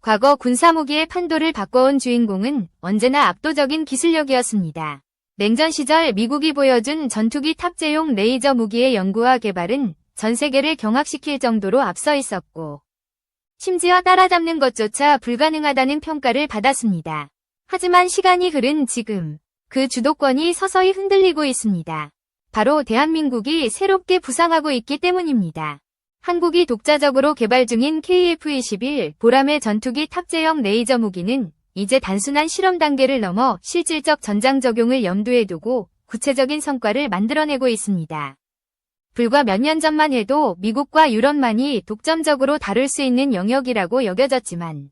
과거 군사무기의 판도를 바꿔온 주인공은 언제나 압도적인 기술력이었습니다. 냉전 시절 미국이 보여준 전투기 탑재용 레이저 무기의 연구와 개발은 전 세계를 경악시킬 정도로 앞서 있었고, 심지어 따라잡는 것조차 불가능하다는 평가를 받았습니다. 하지만 시간이 흐른 지금, 그 주도권이 서서히 흔들리고 있습니다. 바로 대한민국이 새롭게 부상하고 있기 때문입니다. 한국이 독자적으로 개발 중인 KF-21 보람의 전투기 탑재형 레이저 무기는 이제 단순한 실험 단계를 넘어 실질적 전장 적용을 염두에 두고 구체적인 성과를 만들어내고 있습니다. 불과 몇 년 전만 해도 미국과 유럽만이 독점적으로 다룰 수 있는 영역이라고 여겨졌지만,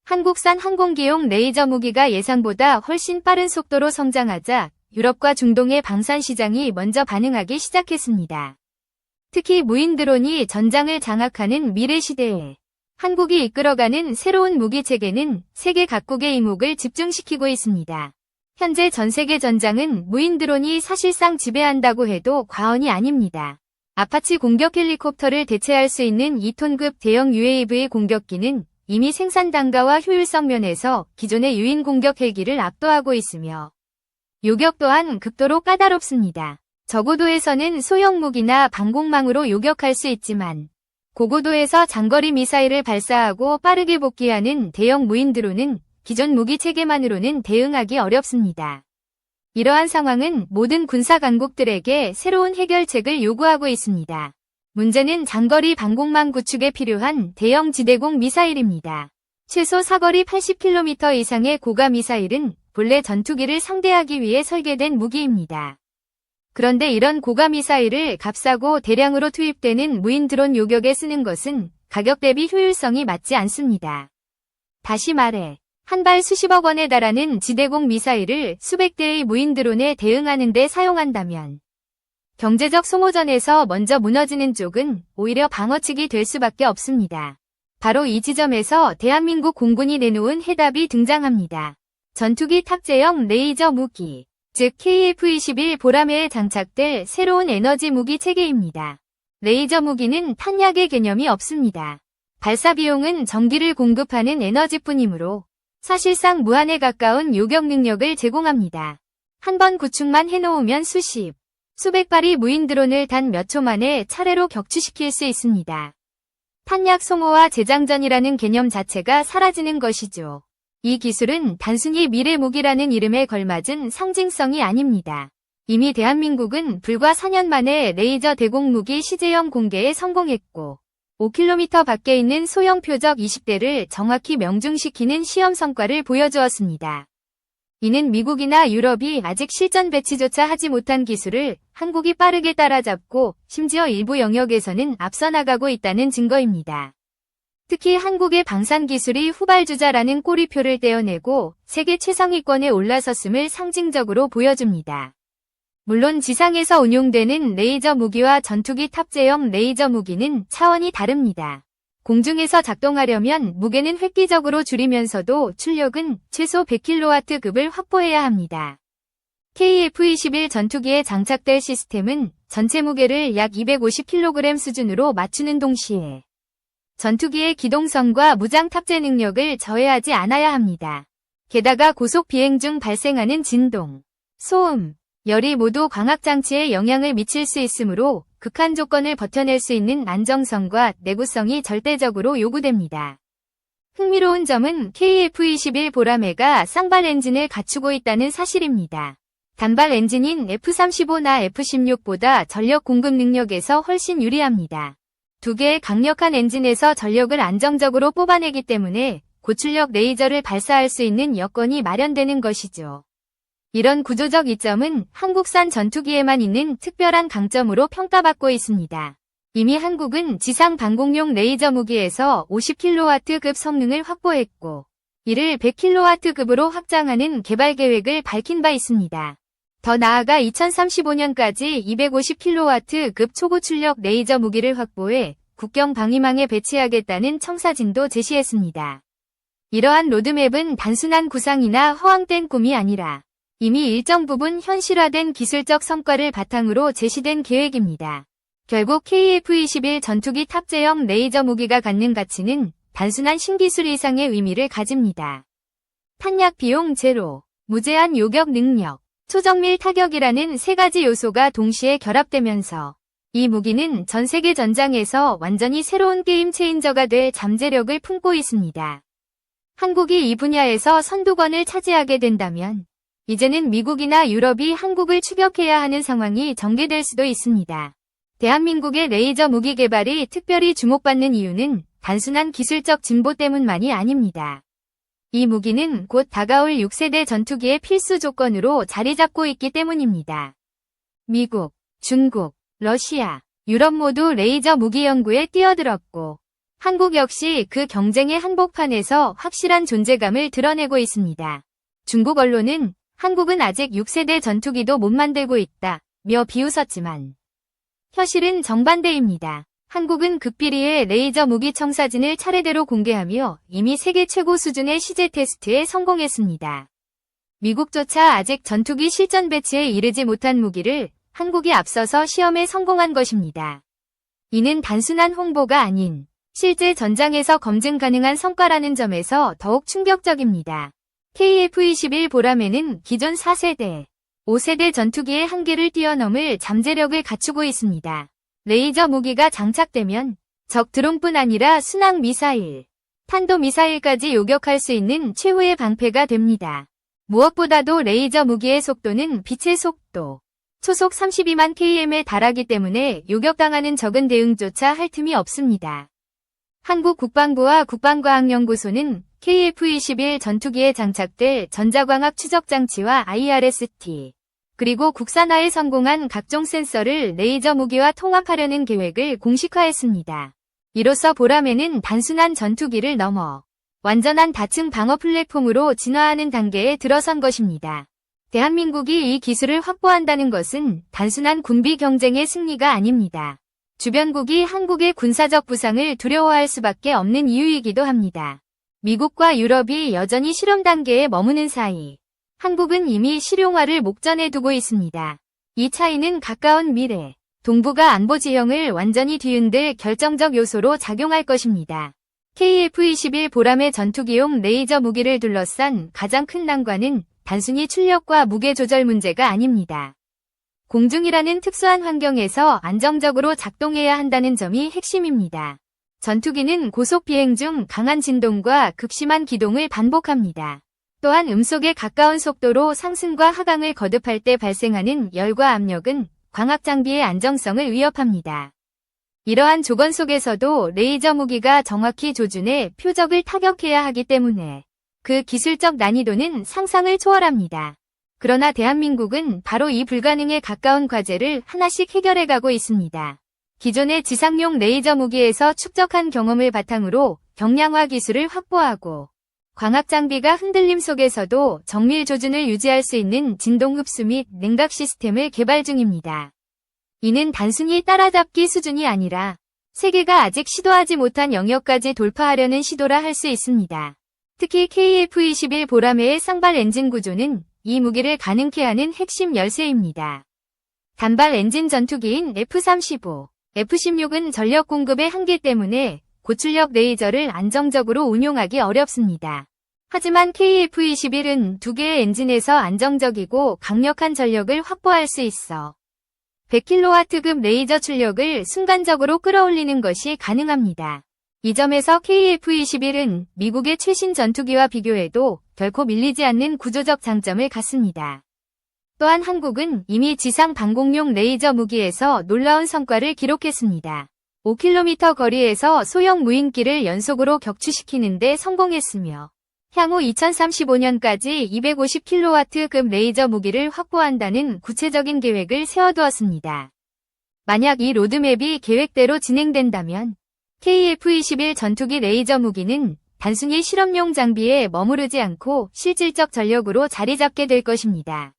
한국산 항공기용 레이저 무기가 예상보다 훨씬 빠른 속도로 성장하자 유럽과 중동의 방산 시장이 먼저 반응하기 시작했습니다. 특히 무인 드론이 전장을 장악하는 미래 시대에 한국이 이끌어가는 새로운 무기 체계는 세계 각국의 이목을 집중시키고 있습니다. 현재 전 세계 전장은 무인 드론이 사실상 지배한다고 해도 과언이 아닙니다. 아파치 공격 헬리콥터를 대체할 수 있는 2톤급 대형 UAV 공격기는 이미 생산 단가와 효율성 면에서 기존의 유인 공격 헬기를 압도하고 있으며, 요격 또한 극도로 까다롭습니다. 저고도에서는 소형 무기나 방공망으로 요격할 수 있지만, 고고도에서 장거리 미사일을 발사하고 빠르게 복귀하는 대형 무인 드론은 기존 무기 체계만으로는 대응하기 어렵습니다. 이러한 상황은 모든 군사 강국들에게 새로운 해결책을 요구하고 있습니다. 문제는 장거리 방공망 구축에 필요한 대형 지대공 미사일입니다. 최소 사거리 80km 이상의 고가 미사일은 본래 전투기를 상대하기 위해 설계된 무기입니다. 그런데 이런 고가 미사일을 값싸고 대량으로 투입되는 무인 드론 요격에 쓰는 것은 가격 대비 효율성이 맞지 않습니다. 다시 말해, 한 발 수십억 원에 달하는 지대공 미사일을 수백 대의 무인 드론에 대응하는 데 사용한다면, 경제적 소모전에서 먼저 무너지는 쪽은 오히려 방어측이 될 수밖에 없습니다. 바로 이 지점에서 대한민국 공군이 내놓은 해답이 등장합니다. 전투기 탑재형 레이저 무기, 즉 KF-21 보람에 장착될 새로운 에너지 무기 체계입니다. 레이저 무기는 탄약의 개념이 없습니다. 발사 비용은 전기를 공급하는 에너지뿐이므로 사실상 무한에 가까운 요격 능력을 제공합니다. 한 번 구축만 해놓으면 수백 발이 무인 드론을 단 몇 초 만에 차례로 격추시킬 수 있습니다. 탄약 소모와 재장전이라는 개념 자체가 사라지는 것이죠. 이 기술은 단순히 미래 무기라는 이름에 걸맞은 상징성이 아닙니다. 이미 대한민국은 불과 4년 만에 레이저 대공 무기 시제형 공개에 성공했고, 5km 밖에 있는 소형 표적 20대를 정확히 명중시키는 시험 성과를 보여주었습니다. 이는 미국이나 유럽이 아직 실전 배치조차 하지 못한 기술을 한국이 빠르게 따라잡고 심지어 일부 영역에서는 앞서 나가고 있다는 증거입니다. 특히 한국의 방산 기술이 후발주자라는 꼬리표를 떼어내고 세계 최상위권에 올라섰음을 상징적으로 보여줍니다. 물론 지상에서 운용되는 레이저 무기와 전투기 탑재형 레이저 무기는 차원이 다릅니다. 공중에서 작동하려면 무게는 획기적으로 줄이면서도 출력은 최소 100kW급을 확보해야 합니다. KF-21 전투기에 장착될 시스템은 전체 무게를 약 250kg 수준으로 맞추는 동시에 전투기의 기동성과 무장 탑재 능력을 저해하지 않아야 합니다. 게다가 고속 비행 중 발생하는 진동, 소음, 열이 모두 광학장치에 영향을 미칠 수 있으므로 극한 조건을 버텨낼 수 있는 안정성과 내구성이 절대적으로 요구됩니다. 흥미로운 점은 KF-21 보라매가 쌍발 엔진을 갖추고 있다는 사실입니다. 단발 엔진인 F-35나 F-16보다 전력 공급 능력에서 훨씬 유리합니다. 두 개의 강력한 엔진에서 전력을 안정적으로 뽑아내기 때문에 고출력 레이저를 발사할 수 있는 여건이 마련되는 것이죠. 이런 구조적 이점은 한국산 전투기에만 있는 특별한 강점으로 평가받고 있습니다. 이미 한국은 지상 방공용 레이저 무기에서 50kW급 성능을 확보했고, 이를 100kW급으로 확장하는 개발 계획을 밝힌 바 있습니다. 더 나아가 2035년까지 250kW급 초고출력 레이저 무기를 확보해 국경 방위망에 배치하겠다는 청사진도 제시했습니다. 이러한 로드맵은 단순한 구상이나 허황된 꿈이 아니라 이미 일정 부분 현실화된 기술적 성과를 바탕으로 제시된 계획입니다. 결국 KF-21 전투기 탑재형 레이저 무기가 갖는 가치는 단순한 신기술 이상의 의미를 가집니다. 탄약 비용 제로, 무제한 요격 능력, 초정밀 타격이라는 세 가지 요소가 동시에 결합되면서 이 무기는 전 세계 전장에서 완전히 새로운 게임 체인저가 될 잠재력을 품고 있습니다. 한국이 이 분야에서 선두권을 차지하게 된다면 이제는 미국이나 유럽이 한국을 추격해야 하는 상황이 전개될 수도 있습니다. 대한민국의 레이저 무기 개발이 특별히 주목받는 이유는 단순한 기술적 진보 때문만이 아닙니다. 이 무기는 곧 다가올 6세대 전투기의 필수 조건으로 자리 잡고 있기 때문입니다. 미국, 중국, 러시아, 유럽 모두 레이저 무기 연구에 뛰어들었고 한국 역시 그 경쟁의 한복판에서 확실한 존재감을 드러내고 있습니다. 중국 언론은 한국은 아직 6세대 전투기도 못 만들고 있다며 비웃었지만 현실은 정반대입니다. 한국은 극비리의 레이저 무기 청사진을 차례대로 공개하며 이미 세계 최고 수준의 시제 테스트에 성공했습니다. 미국조차 아직 전투기 실전 배치에 이르지 못한 무기를 한국이 앞서서 시험에 성공한 것입니다. 이는 단순한 홍보가 아닌 실제 전장에서 검증 가능한 성과라는 점에서 더욱 충격적입니다. KF-21 보라매는 기존 4세대, 5세대 전투기의 한계를 뛰어넘을 잠재력을 갖추고 있습니다. 레이저 무기가 장착되면 적 드론뿐 아니라 순항 미사일, 탄도 미사일까지 요격할 수 있는 최후의 방패가 됩니다. 무엇보다도 레이저 무기의 속도는 빛의 속도, 초속 32만 km에 달하기 때문에 요격당하는 적은 대응조차 할 틈이 없습니다. 한국 국방부와 국방과학연구소는 KF-21 전투기에 장착될 전자광학 추적장치와 IRST, 그리고 국산화에 성공한 각종 센서를 레이저 무기와 통합하려는 계획을 공식화했습니다. 이로써 보라매는 단순한 전투기를 넘어 완전한 다층 방어 플랫폼으로 진화하는 단계에 들어선 것입니다. 대한민국이 이 기술을 확보한다는 것은 단순한 군비 경쟁의 승리가 아닙니다. 주변국이 한국의 군사적 부상을 두려워할 수밖에 없는 이유이기도 합니다. 미국과 유럽이 여전히 실험 단계에 머무는 사이 한국은 이미 실용화를 목전에 두고 있습니다. 이 차이는 가까운 미래, 동북아 안보 지형을 완전히 뒤흔들 결정적 요소로 작용할 것입니다. KF-21 보라매 전투기용 레이저 무기를 둘러싼 가장 큰 난관은 단순히 출력과 무게 조절 문제가 아닙니다. 공중이라는 특수한 환경에서 안정적으로 작동해야 한다는 점이 핵심입니다. 전투기는 고속 비행 중 강한 진동과 극심한 기동을 반복합니다. 또한 음속에 가까운 속도로 상승과 하강을 거듭할 때 발생하는 열과 압력은 광학 장비의 안정성을 위협합니다. 이러한 조건 속에서도 레이저 무기가 정확히 조준해 표적을 타격해야 하기 때문에 그 기술적 난이도는 상상을 초월합니다. 그러나 대한민국은 바로 이 불가능에 가까운 과제를 하나씩 해결해가고 있습니다. 기존의 지상용 레이저 무기에서 축적한 경험을 바탕으로 경량화 기술을 확보하고 광학 장비가 흔들림 속에서도 정밀 조준을 유지할 수 있는 진동 흡수 및 냉각 시스템을 개발 중입니다. 이는 단순히 따라잡기 수준이 아니라 세계가 아직 시도하지 못한 영역까지 돌파하려는 시도라 할 수 있습니다. 특히 KF-21 보라매의 쌍발 엔진 구조는 이 무기를 가능케 하는 핵심 열쇠입니다. 단발 엔진 전투기인 F-35, F-16은 전력 공급의 한계 때문에 고출력 레이저를 안정적으로 운용하기 어렵습니다. 하지만 KF-21은 두 개의 엔진에서 안정적이고 강력한 전력을 확보할 수 있어 100kW급 레이저 출력을 순간적으로 끌어올리는 것이 가능합니다. 이 점에서 KF-21은 미국의 최신 전투기와 비교해도 결코 밀리지 않는 구조적 장점을 갖습니다. 또한 한국은 이미 지상 방공용 레이저 무기에서 놀라운 성과를 기록했습니다. 5km 거리에서 소형 무인기를 연속으로 격추시키는 데 성공했으며 향후 2035년까지 250kW급 레이저 무기를 확보한다는 구체적인 계획을 세워두었습니다. 만약 이 로드맵이 계획대로 진행된다면 KF-21 전투기 레이저 무기는 단순히 실험용 장비에 머무르지 않고 실질적 전력으로 자리 잡게 될 것입니다.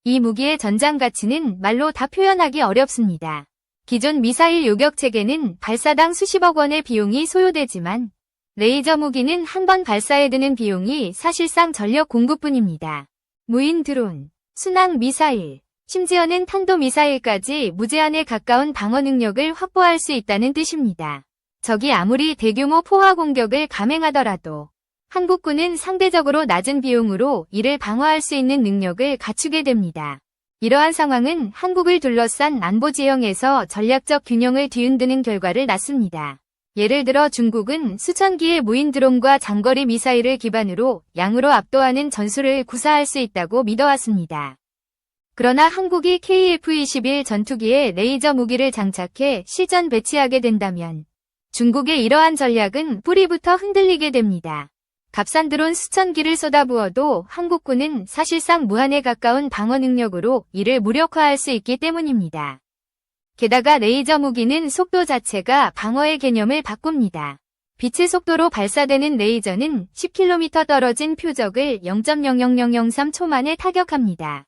이 무기의 전장 가치는 말로 다 표현하기 어렵습니다. 기존 미사일 요격 체계는 발사당 수십억 원의 비용이 소요되지만 레이저 무기는 한 번 발사에 드는 비용이 사실상 전력 공급뿐입니다. 무인 드론, 순항 미사일, 심지어는 탄도 미사일까지 무제한에 가까운 방어 능력을 확보할 수 있다는 뜻입니다. 적이 아무리 대규모 포화 공격을 감행하더라도 한국군은 상대적으로 낮은 비용으로 이를 방어할 수 있는 능력을 갖추게 됩니다. 이러한 상황은 한국을 둘러싼 안보 지형에서 전략적 균형을 뒤흔드는 결과를 낳습니다. 예를 들어 중국은 수천 기의 무인 드론과 장거리 미사일을 기반으로 양으로 압도하는 전술을 구사할 수 있다고 믿어왔습니다. 그러나 한국이 KF-21 전투기에 레이저 무기를 장착해 실전 배치하게 된다면 중국의 이러한 전략은 뿌리부터 흔들리게 됩니다. 값싼 드론 수천 기를 쏟아부어도 한국군은 사실상 무한에 가까운 방어 능력으로 이를 무력화할 수 있기 때문입니다. 게다가 레이저 무기는 속도 자체가 방어의 개념을 바꿉니다. 빛의 속도로 발사되는 레이저는 10km 떨어진 표적을 0.00003초 만에 타격합니다.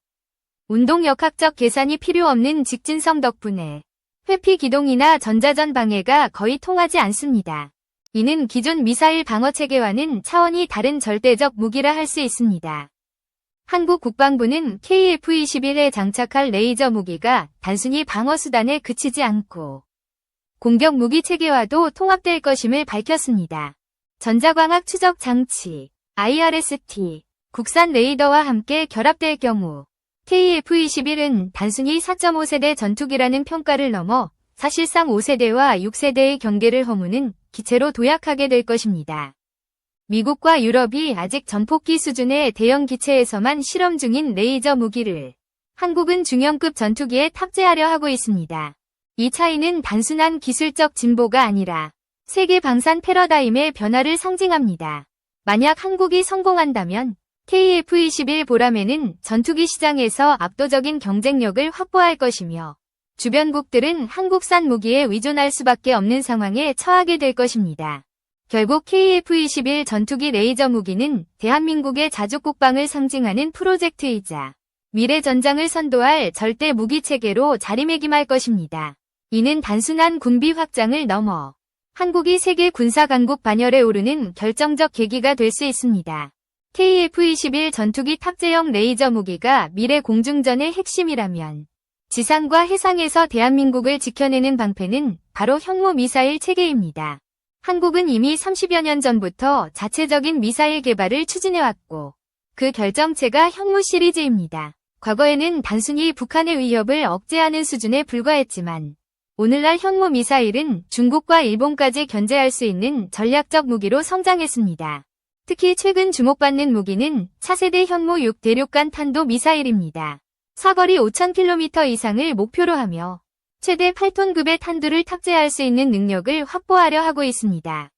운동역학적 계산이 필요 없는 직진성 덕분에 회피 기동이나 전자전 방해가 거의 통하지 않습니다. 이는 기존 미사일 방어 체계와는 차원이 다른 절대적 무기라 할 수 있습니다. 한국 국방부는 KF-21에 장착할 레이저 무기가 단순히 방어 수단에 그치지 않고 공격 무기 체계와도 통합될 것임을 밝혔습니다. 전자광학 추적 장치, IRST, 국산 레이더와 함께 결합될 경우 KF-21은 단순히 4.5세대 전투기라는 평가를 넘어 사실상 5세대와 6세대의 경계를 허무는 기체로 도약하게 될 것입니다. 미국과 유럽이 아직 전폭기 수준의 대형 기체에서만 실험 중인 레이저 무기를 한국은 중형급 전투기에 탑재하려 하고 있습니다. 이 차이는 단순한 기술적 진보가 아니라 세계 방산 패러다임의 변화를 상징합니다. 만약 한국이 성공한다면 KF-21 보람에는 전투기 시장에서 압도적인 경쟁력을 확보할 것이며 주변국들은 한국산 무기에 의존할 수밖에 없는 상황에 처하게 될 것입니다. 결국 KF-21 전투기 레이저 무기는 대한민국의 자주 국방을 상징하는 프로젝트이자 미래 전장을 선도할 절대 무기 체계로 자리매김할 것입니다. 이는 단순한 군비 확장을 넘어 한국이 세계 군사 강국 반열에 오르는 결정적 계기가 될 수 있습니다. KF-21 전투기 탑재형 레이저 무기가 미래 공중전의 핵심이라면 지상과 해상에서 대한민국을 지켜내는 방패는 바로 현무 미사일 체계입니다. 한국은 이미 30여 년 전부터 자체적인 미사일 개발을 추진해왔고 그 결정체가 현무 시리즈입니다. 과거에는 단순히 북한의 위협을 억제하는 수준에 불과했지만 오늘날 현무 미사일은 중국과 일본까지 견제할 수 있는 전략적 무기로 성장했습니다. 특히 최근 주목받는 무기는 차세대 현무 6 대륙간 탄도 미사일입니다. 사거리 5,000km 이상을 목표로 하며 최대 8톤급의 탄두를 탑재할 수 있는 능력을 확보하려 하고 있습니다.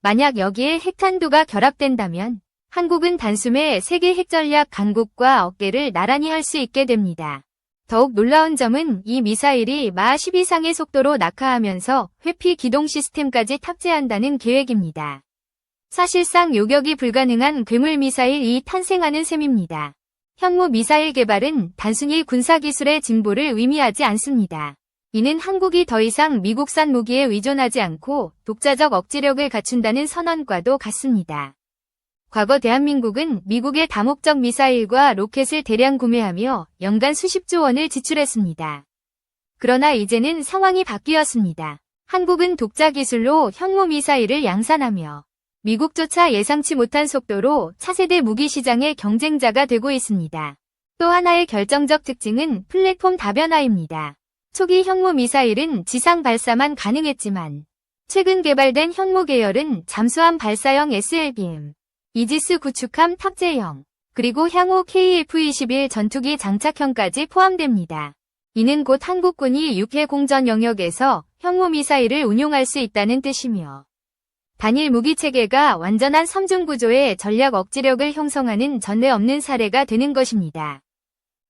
만약 여기에 핵탄두가 결합된다면 한국은 단숨에 세계 핵전략 강국과 어깨를 나란히 할 수 있게 됩니다. 더욱 놀라운 점은 이 미사일이 마하 10 이상의 속도로 낙하하면서 회피 기동 시스템까지 탑재한다는 계획입니다. 사실상 요격이 불가능한 괴물 미사일이 탄생하는 셈입니다. 현무 미사일 개발은 단순히 군사기술의 진보를 의미하지 않습니다. 이는 한국이 더 이상 미국산 무기에 의존하지 않고 독자적 억지력을 갖춘다는 선언과도 같습니다. 과거 대한민국은 미국의 다목적 미사일과 로켓을 대량 구매하며 연간 수십조 원을 지출했습니다. 그러나 이제는 상황이 바뀌었습니다. 한국은 독자 기술로 현무 미사일을 양산하며 미국조차 예상치 못한 속도로 차세대 무기 시장의 경쟁자가 되고 있습니다. 또 하나의 결정적 특징은 플랫폼 다변화입니다. 초기 현무 미사일은 지상 발사만 가능했지만 최근 개발된 현무 계열은 잠수함 발사형 SLBM, 이지스 구축함 탑재형, 그리고 향후 KF-21 전투기 장착형까지 포함됩니다. 이는 곧 한국군이 육해 공전 영역에서 현무 미사일을 운용할 수 있다는 뜻이며 단일 무기 체계가 완전한 3중 구조의 전략 억지력을 형성하는 전례 없는 사례가 되는 것입니다.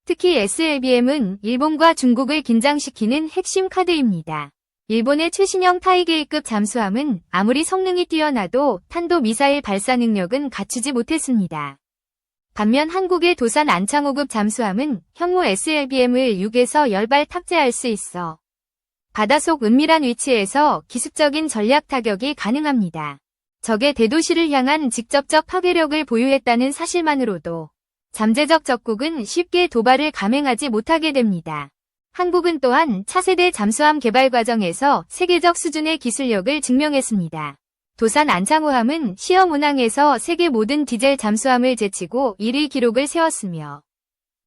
특히 SLBM은 일본과 중국을 긴장시키는 핵심 카드입니다. 일본의 최신형 타이게이급 잠수함은 아무리 성능이 뛰어나도 탄도 미사일 발사 능력은 갖추지 못했습니다. 반면 한국의 도산 안창호급 잠수함은 현무 SLBM을 6에서 10발 탑재할 수 있어 바닷속 은밀한 위치에서 기습적인 전략 타격이 가능합니다. 적의 대도시를 향한 직접적 파괴력을 보유했다는 사실만으로도 잠재적 적국은 쉽게 도발을 감행하지 못하게 됩니다. 한국은 또한 차세대 잠수함 개발 과정에서 세계적 수준의 기술력을 증명했습니다. 도산 안창호함은 시험 운항에서 세계 모든 디젤 잠수함을 제치고 1위 기록을 세웠으며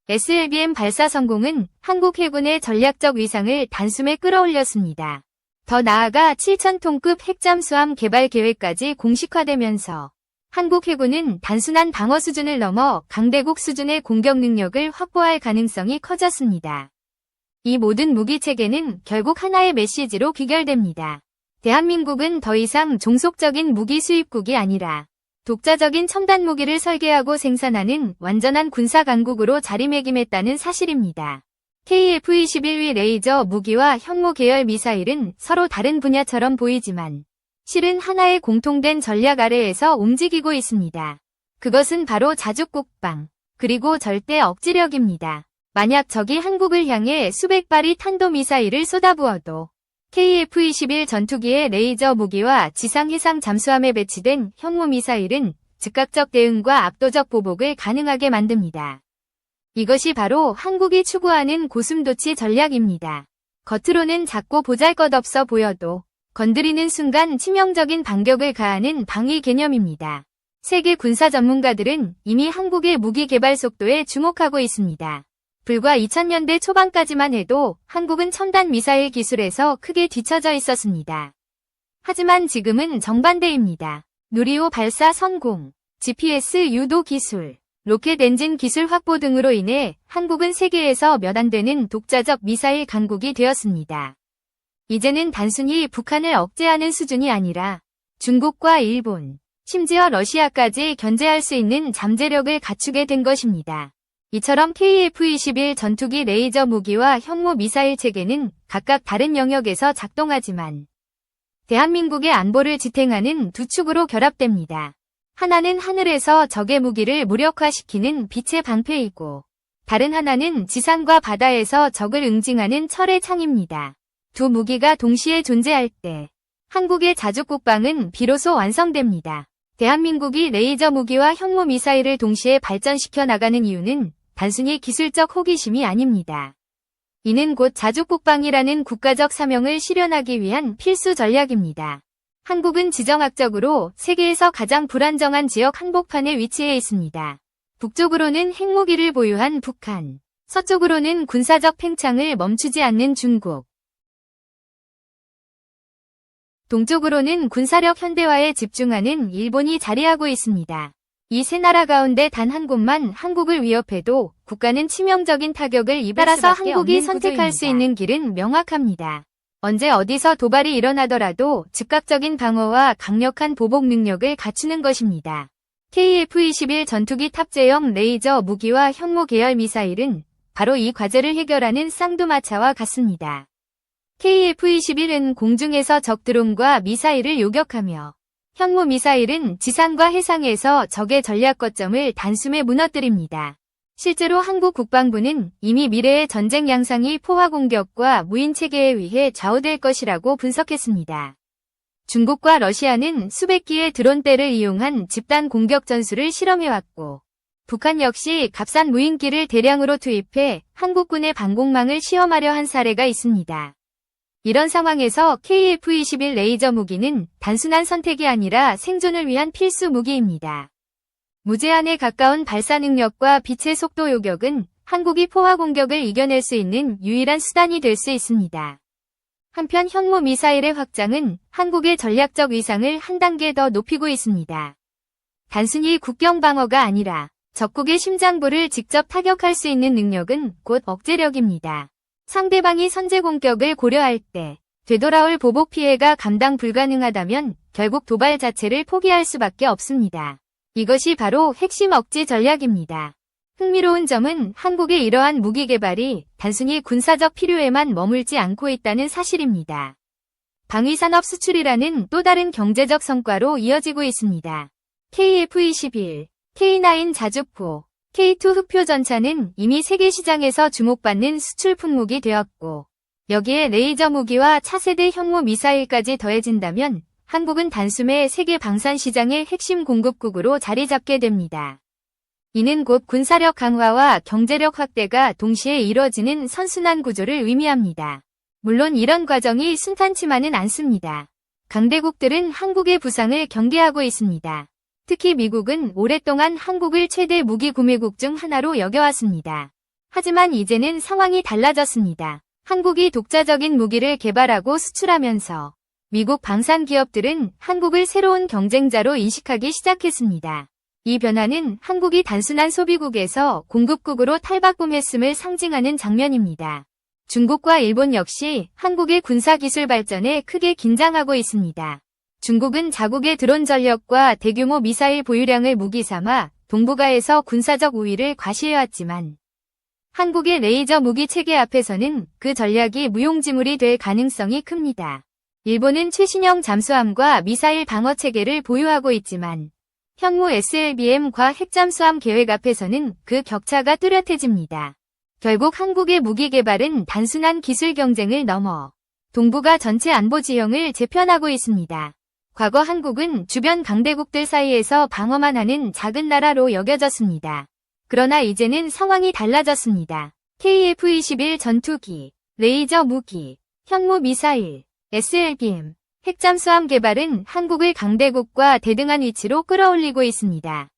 SLBM 발사 성공은 한국 해군의 전략적 위상을 단숨에 끌어올렸습니다. 더 나아가 7,000톤급 핵잠수함 개발 계획까지 공식화되면서 한국 해군은 단순한 방어 수준을 넘어 강대국 수준의 공격 능력을 확보할 가능성이 커졌습니다. 이 모든 무기 체계는 결국 하나의 메시지로 귀결됩니다. 대한민국은 더 이상 종속적인 무기 수입국이 아니라 독자적인 첨단 무기를 설계하고 생산하는 완전한 군사 강국으로 자리매김했다는 사실입니다. KF-21위 레이저 무기와 현무 계열 미사일은 서로 다른 분야처럼 보이지만 실은 하나의 공통된 전략 아래에서 움직이고 있습니다. 그것은 바로 자주국방, 그리고 절대 억지력입니다. 만약 적이 한국을 향해 수백 발의 탄도미사일을 쏟아부어도 KF-21 전투기의 레이저 무기와 지상 해상 잠수함에 배치된 현무 미사일은 즉각적 대응과 압도적 보복을 가능하게 만듭니다. 이것이 바로 한국이 추구하는 고슴도치 전략입니다. 겉으로는 작고 보잘것없어 보여도 건드리는 순간 치명적인 반격을 가하는 방위 개념입니다. 세계 군사 전문가들은 이미 한국의 무기 개발 속도에 주목하고 있습니다. 불과 2000년대 초반까지만 해도 한국은 첨단 미사일 기술에서 크게 뒤처져 있었습니다. 하지만 지금은 정반대입니다. 누리호 발사 성공, GPS 유도 기술, 로켓 엔진 기술 확보 등으로 인해 한국은 세계에서 몇 안 되는 독자적 미사일 강국이 되었습니다. 이제는 단순히 북한을 억제하는 수준이 아니라 중국과 일본, 심지어 러시아까지 견제할 수 있는 잠재력을 갖추게 된 것입니다. 이처럼 KF-21 전투기 레이저 무기와 현무 미사일 체계는 각각 다른 영역에서 작동하지만 대한민국의 안보를 지탱하는 두 축으로 결합됩니다. 하나는 하늘에서 적의 무기를 무력화시키는 빛의 방패이고 다른 하나는 지상과 바다에서 적을 응징하는 철의 창입니다. 두 무기가 동시에 존재할 때 한국의 자주국방은 비로소 완성됩니다. 대한민국이 레이저 무기와 현무 미사일을 동시에 발전시켜 나가는 이유는 단순히 기술적 호기심이 아닙니다. 이는 곧 자주국방이라는 국가적 사명을 실현하기 위한 필수 전략입니다. 한국은 지정학적으로 세계에서 가장 불안정한 지역 한복판에 위치해 있습니다. 북쪽으로는 핵무기를 보유한 북한, 서쪽으로는 군사적 팽창을 멈추지 않는 중국, 동쪽으로는 군사력 현대화에 집중하는 일본이 자리하고 있습니다. 이 세 나라 가운데 단 한 곳만 한국을 위협해도 국가는 치명적인 타격을 입을 수밖에 없는 구조입니다. 따라서 한국이 선택할 수 있는 길은 명확합니다. 언제 어디서 도발이 일어나더라도 즉각적인 방어와 강력한 보복 능력을 갖추는 것입니다. KF-21 전투기 탑재형 레이저 무기와 현무 계열 미사일은 바로 이 과제를 해결하는 쌍두마차와 같습니다. KF-21은 공중에서 적 드론과 미사일을 요격하며 현무 미사일은 지상과 해상에서 적의 전략 거점을 단숨에 무너뜨립니다. 실제로 한국 국방부는 이미 미래의 전쟁 양상이 포화 공격과 무인 체계에 의해 좌우될 것이라고 분석했습니다. 중국과 러시아는 수백 기의 드론대를 이용한 집단 공격 전술을 실험해왔고 북한 역시 값싼 무인기를 대량으로 투입해 한국군의 방공망을 시험하려 한 사례가 있습니다. 이런 상황에서 KF-21 레이저 무기는 단순한 선택이 아니라 생존을 위한 필수 무기입니다. 무제한에 가까운 발사 능력과 빛의 속도 요격은 한국이 포화 공격을 이겨낼 수 있는 유일한 수단이 될 수 있습니다. 한편 현무 미사일의 확장은 한국의 전략적 위상을 한 단계 더 높이고 있습니다. 단순히 국경 방어가 아니라 적국의 심장부를 직접 타격할 수 있는 능력은 곧 억제력입니다. 상대방이 선제 공격을 고려할 때 되돌아올 보복 피해가 감당 불가능하다면 결국 도발 자체를 포기할 수밖에 없습니다. 이것이 바로 핵심 억지 전략입니다. 흥미로운 점은 한국의 이러한 무기 개발이 단순히 군사적 필요에만 머물지 않고 있다는 사실입니다. 방위산업 수출이라는 또 다른 경제적 성과로 이어지고 있습니다. KF-21, K9 자주포, K2 흑표 전차는 이미 세계 시장에서 주목받는 수출 품목이 되었고 여기에 레이저 무기와 차세대 현무 미사일까지 더해진다면 한국은 단숨에 세계 방산 시장의 핵심 공급국으로 자리 잡게 됩니다. 이는 곧 군사력 강화와 경제력 확대가 동시에 이뤄지는 선순환 구조를 의미합니다. 물론 이런 과정이 순탄치만은 않습니다. 강대국들은 한국의 부상을 경계하고 있습니다. 특히 미국은 오랫동안 한국을 최대 무기 구매국 중 하나로 여겨왔습니다. 하지만 이제는 상황이 달라졌습니다. 한국이 독자적인 무기를 개발하고 수출하면서 미국 방산 기업들은 한국을 새로운 경쟁자로 인식하기 시작했습니다. 이 변화는 한국이 단순한 소비국에서 공급국으로 탈바꿈했음을 상징하는 장면입니다. 중국과 일본 역시 한국의 군사기술 발전에 크게 긴장하고 있습니다. 중국은 자국의 드론 전력과 대규모 미사일 보유량을 무기 삼아 동북아에서 군사적 우위를 과시해왔지만 한국의 레이저 무기 체계 앞에서는 그 전략이 무용지물이 될 가능성이 큽니다. 일본은 최신형 잠수함과 미사일 방어 체계를 보유하고 있지만 현무 SLBM과 핵잠수함 계획 앞에서는 그 격차가 뚜렷해집니다. 결국 한국의 무기 개발은 단순한 기술 경쟁을 넘어 동북아 전체 안보 지형을 재편하고 있습니다. 과거 한국은 주변 강대국들 사이에서 방어만 하는 작은 나라로 여겨졌습니다. 그러나 이제는 상황이 달라졌습니다. KF-21 전투기, 레이저 무기, 현무 미사일, SLBM, 핵잠수함 개발은 한국을 강대국과 대등한 위치로 끌어올리고 있습니다.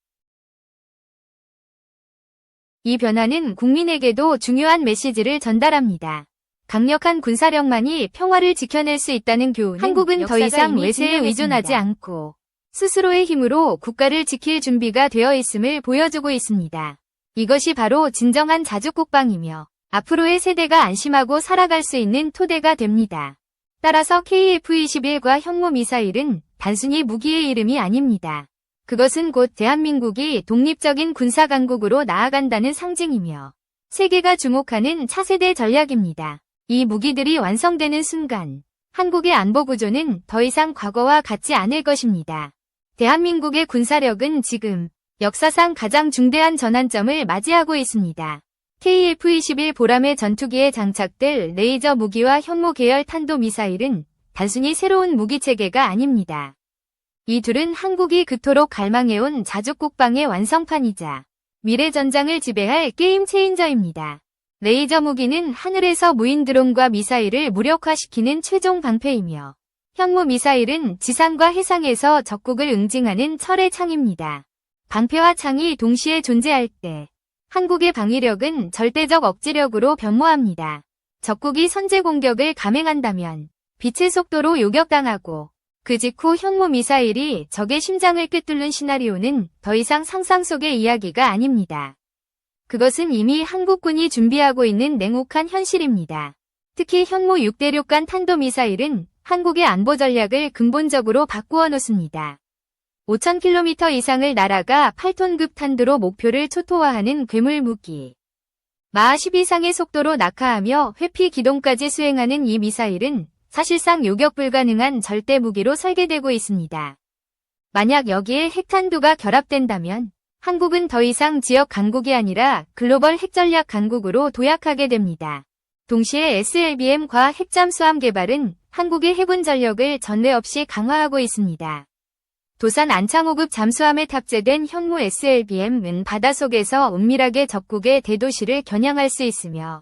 이 변화는 국민에게도 중요한 메시지를 전달합니다. 강력한 군사력만이 평화를 지켜낼 수 있다는 교훈은 한국은 더 이상 외세에 의존하지 않고 스스로의 힘으로 국가를 지킬 준비가 되어 있음을 보여주고 있습니다. 이것이 바로 진정한 자주국방이며 앞으로의 세대가 안심하고 살아갈 수 있는 토대가 됩니다. 따라서 KF-21과 현무 미사일은 단순히 무기의 이름이 아닙니다. 그것은 곧 대한민국이 독립적인 군사강국으로 나아간다는 상징이며 세계가 주목하는 차세대 전략입니다. 이 무기들이 완성되는 순간 한국의 안보구조는 더 이상 과거와 같지 않을 것입니다. 대한민국의 군사력은 지금 역사상 가장 중대한 전환점을 맞이하고 있습니다. KF-21 보람의 전투기에 장착될 레이저 무기와 현무 계열 탄도미사일은 단순히 새로운 무기체계가 아닙니다. 이 둘은 한국이 그토록 갈망해온 자주국방의 완성판이자 미래 전장을 지배할 게임 체인저입니다. 레이저 무기는 하늘에서 무인 드론과 미사일을 무력화시키는 최종 방패이며 현무 미사일은 지상과 해상에서 적국을 응징하는 철의 창입니다. 방패와 창이 동시에 존재할 때 한국의 방위력은 절대적 억지력으로 변모합니다. 적국이 선제 공격을 감행한다면 빛의 속도로 요격당하고 그 직후 현무 미사일이 적의 심장을 꿰뚫는 시나리오는 더 이상 상상 속의 이야기가 아닙니다. 그것은 이미 한국군이 준비하고 있는 냉혹한 현실입니다. 특히 현무 6대륙간 탄도미사일은 한국의 안보 전략을 근본적으로 바꾸어 놓습니다. 5,000km 이상을 날아가 8톤급 탄두로 목표를 초토화하는 괴물 무기. 마하 10 이상의 속도로 낙하하며 회피 기동까지 수행하는 이 미사일은 사실상 요격 불가능한 절대 무기로 설계되고 있습니다. 만약 여기에 핵탄두가 결합된다면 한국은 더 이상 지역 강국이 아니라 글로벌 핵전략 강국으로 도약하게 됩니다. 동시에 SLBM과 핵잠수함 개발은 한국의 해군 전력을 전례 없이 강화하고 있습니다. 도산 안창호급 잠수함에 탑재된 현무 SLBM은 바닷속에서 은밀하게 적국의 대도시를 겨냥할 수 있으며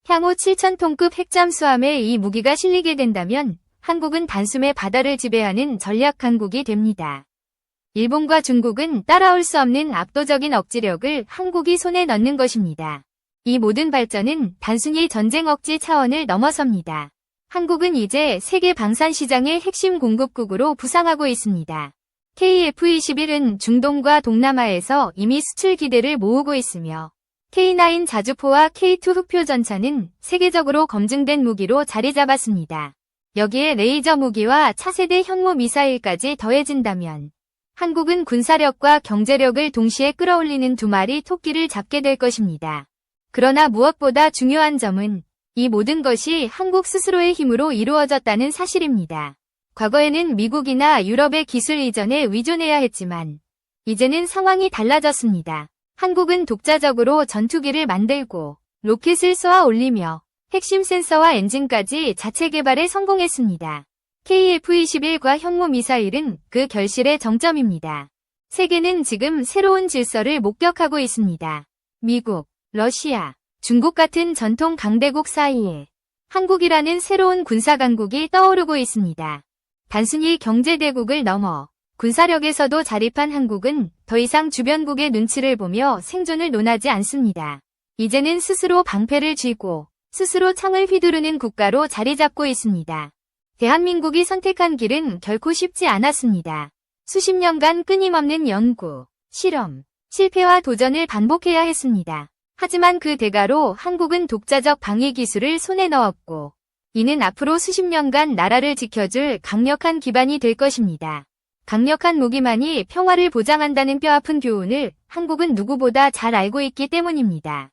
향후 7,000톤급 핵잠수함에 이 무기가 실리게 된다면 한국은 단숨에 바다를 지배하는 전략 강국이 됩니다. 일본과 중국은 따라올 수 없는 압도적인 억지력을 한국이 손에 넣는 것입니다. 이 모든 발전은 단순히 전쟁 억지 차원을 넘어섭니다. 한국은 이제 세계 방산 시장의 핵심 공급국으로 부상하고 있습니다. KF-21은 중동과 동남아에서 이미 수출 기대를 모으고 있으며 K9 자주포와 K2 흑표 전차는 세계적으로 검증된 무기로 자리 잡았습니다. 여기에 레이저 무기와 차세대 현무 미사일까지 더해진다면 한국은 군사력과 경제력을 동시에 끌어올리는 두 마리 토끼를 잡게 될 것입니다. 그러나 무엇보다 중요한 점은 이 모든 것이 한국 스스로의 힘으로 이루어졌다는 사실입니다. 과거에는 미국이나 유럽의 기술 이전에 의존해야 했지만 이제는 상황이 달라졌습니다. 한국은 독자적으로 전투기를 만들고 로켓을 쏘아 올리며 핵심 센서와 엔진까지 자체 개발에 성공했습니다. KF-21과 현무 미사일은 그 결실의 정점입니다. 세계는 지금 새로운 질서를 목격하고 있습니다. 미국, 러시아, 중국 같은 전통 강대국 사이에 한국이라는 새로운 군사강국이 떠오르고 있습니다. 단순히 경제대국을 넘어 군사력에서도 자립한 한국은 더 이상 주변국의 눈치를 보며 생존을 논하지 않습니다. 이제는 스스로 방패를 쥐고 스스로 창을 휘두르는 국가로 자리 잡고 있습니다. 대한민국이 선택한 길은 결코 쉽지 않았습니다. 수십 년간 끊임없는 연구, 실험, 실패와 도전을 반복해야 했습니다. 하지만 그 대가로 한국은 독자적 방위 기술을 손에 넣었고, 이는 앞으로 수십 년간 나라를 지켜줄 강력한 기반이 될 것입니다. 강력한 무기만이 평화를 보장한다는 뼈아픈 교훈을 한국은 누구보다 잘 알고 있기 때문입니다.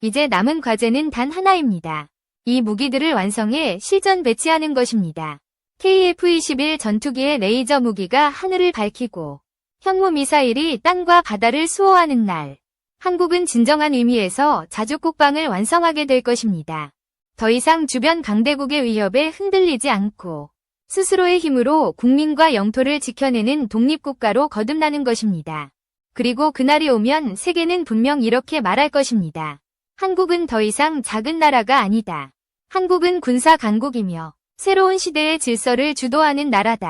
이제 남은 과제는 단 하나입니다. 이 무기들을 완성해 실전 배치하는 것입니다. KF-21 전투기의 레이저 무기가 하늘을 밝히고 현무미사일이 땅과 바다를 수호하는 날, 한국은 진정한 의미에서 자주국방을 완성하게 될 것입니다. 더 이상 주변 강대국의 위협에 흔들리지 않고 스스로의 힘으로 국민과 영토를 지켜내는 독립국가로 거듭나는 것입니다. 그리고 그날이 오면 세계는 분명 이렇게 말할 것입니다. 한국은 더 이상 작은 나라가 아니다. 한국은 군사 강국이며 새로운 시대의 질서를 주도하는 나라다.